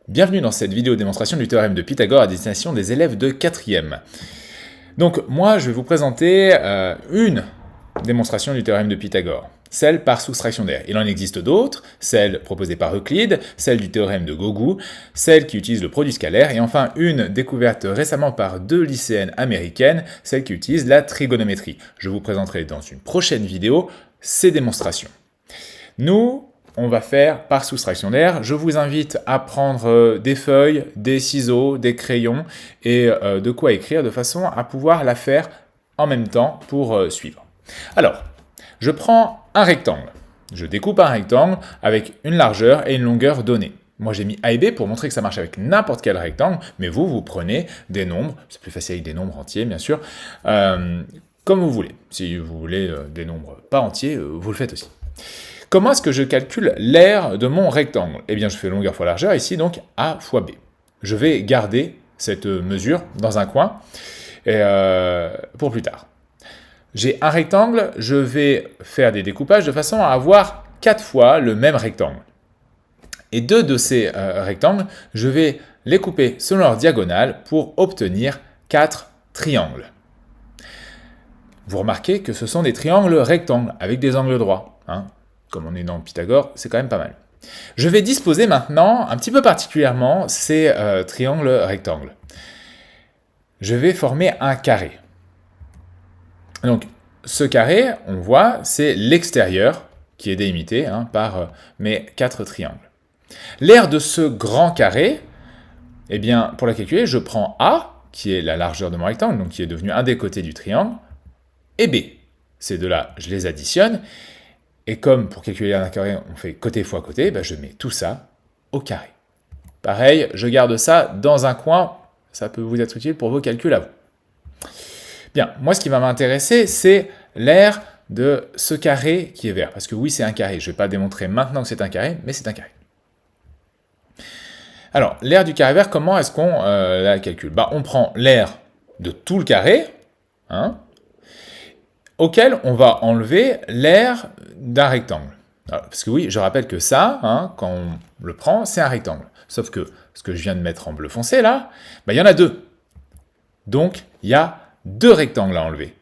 Bienvenue dans cette vidéo démonstration du théorème de Pythagore à destination des élèves de 4e. Donc moi je vais vous présenter une démonstration du théorème de Pythagore, celle par soustraction d'air. Il en existe d'autres, celle proposée par Euclide, celle du théorème de Gauguin, celle qui utilise le produit scalaire, et enfin une découverte récemment par 2 lycéennes américaines, celle qui utilise la trigonométrie. Je vous présenterai dans une prochaine vidéo ces démonstrations. Nous, on va faire par soustraction d'air. Je vous invite à prendre des feuilles, des ciseaux, des crayons et de quoi écrire de façon à pouvoir la faire en même temps pour suivre. Alors, je prends un rectangle. Je découpe un rectangle avec une largeur et une longueur donnée. Moi, j'ai mis A et B pour montrer que ça marche avec n'importe quel rectangle, mais vous prenez des nombres, c'est plus facile avec des nombres entiers, bien sûr, comme vous voulez. Si vous voulez des nombres pas entiers, vous le faites aussi. Comment est-ce que je calcule l'aire de mon rectangle? Eh bien, je fais longueur fois largeur, ici, donc A fois B. Je vais garder cette mesure dans un coin pour plus tard. J'ai un rectangle, je vais faire des découpages de façon à avoir 4 fois le même rectangle. Et 2 de ces rectangles, je vais les couper selon leur diagonale pour obtenir 4 triangles. Vous remarquez que ce sont des triangles rectangles avec des angles droits. Comme on est dans Pythagore, c'est quand même pas mal. Je vais disposer maintenant, un petit peu particulièrement, ces triangles rectangles. Je vais former un carré. Donc, ce carré, on voit, c'est l'extérieur qui est délimité par mes 4 triangles. L'aire de ce grand carré, eh bien, pour la calculer, je prends A, qui est la largeur de mon rectangle, donc qui est devenu un des côtés du triangle, et B. Ces deux-là, je les additionne. Et comme pour calculer un carré, on fait côté fois côté, je mets tout ça au carré. Pareil, je garde ça dans un coin, ça peut vous être utile pour vos calculs à vous. Bien, moi ce qui va m'intéresser, c'est l'aire de ce carré qui est vert. Parce que oui, c'est un carré. Je ne vais pas démontrer maintenant que c'est un carré, mais c'est un carré. Alors, l'aire du carré vert, comment est-ce qu'on la calcule? On prend l'aire de tout le carré, auquel on va enlever l'aire d'un rectangle. Alors, parce que oui, je rappelle que ça, quand on le prend, c'est un rectangle. Sauf que ce que je viens de mettre en bleu foncé là, il y en a 2. Donc, il y a 2 rectangles à enlever.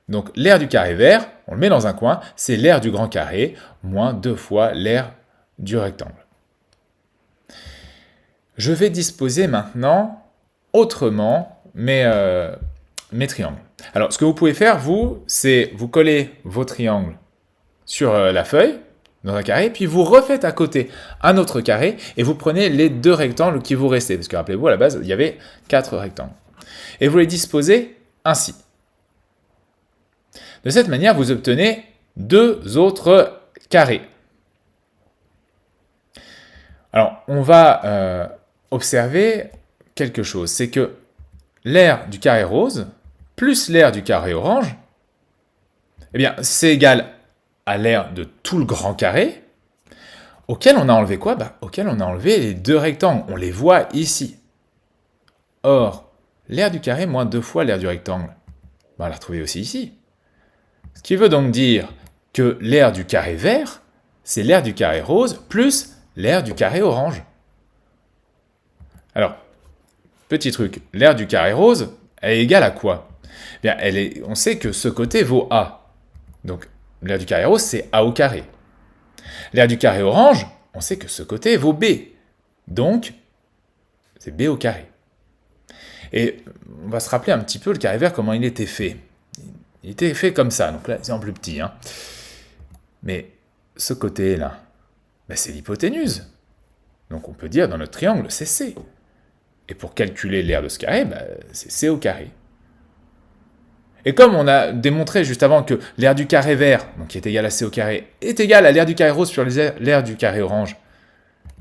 Donc, l'aire du carré vert, on le met dans un coin, c'est l'aire du grand carré, moins 2 fois l'aire du rectangle. Je vais disposer maintenant autrement mes triangles. Alors, ce que vous pouvez faire, vous, c'est vous collez vos triangles sur la feuille, dans un carré, puis vous refaites à côté un autre carré, et vous prenez les 2 rectangles qui vous restaient, parce que rappelez-vous, à la base, il y avait 4 rectangles. Et vous les disposez ainsi. De cette manière, vous obtenez 2 autres carrés. Alors, on va observer quelque chose, c'est que l'aire du carré rose plus l'aire du carré orange, eh bien, c'est égal à l'aire de tout le grand carré, auquel on a enlevé quoi? Auquel on a enlevé les 2 rectangles. On les voit ici. Or, l'aire du carré moins 2 fois l'aire du rectangle, on l'a retrouvé aussi ici. Ce qui veut donc dire que l'aire du carré vert, c'est l'aire du carré rose plus l'aire du carré orange. Alors, petit truc, l'aire du carré rose, elle est égale à quoi? Bien, on sait que ce côté vaut A. Donc, l'aire du carré rose, c'est A au carré. L'aire du carré orange, on sait que ce côté vaut B. Donc, c'est B au carré. Et on va se rappeler un petit peu le carré vert, comment il était fait. Il était fait comme ça, donc là, c'est en plus petit. Mais ce côté-là, c'est l'hypoténuse. Donc, on peut dire dans notre triangle, c'est C. Et pour calculer l'aire de ce carré, c'est C au carré. Et comme on a démontré juste avant que l'aire du carré vert, donc qui est égal à C au carré, est égal à l'aire du carré rose sur l'aire du carré orange,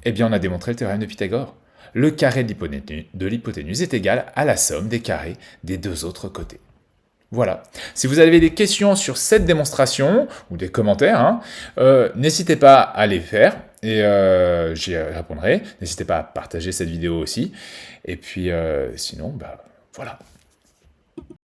eh bien on a démontré le théorème de Pythagore. Le carré de l'hypoténuse est égal à la somme des carrés des 2 autres côtés. Voilà. Si vous avez des questions sur cette démonstration, ou des commentaires, n'hésitez pas à les faire, et j'y répondrai. N'hésitez pas à partager cette vidéo aussi. Et puis, sinon, voilà.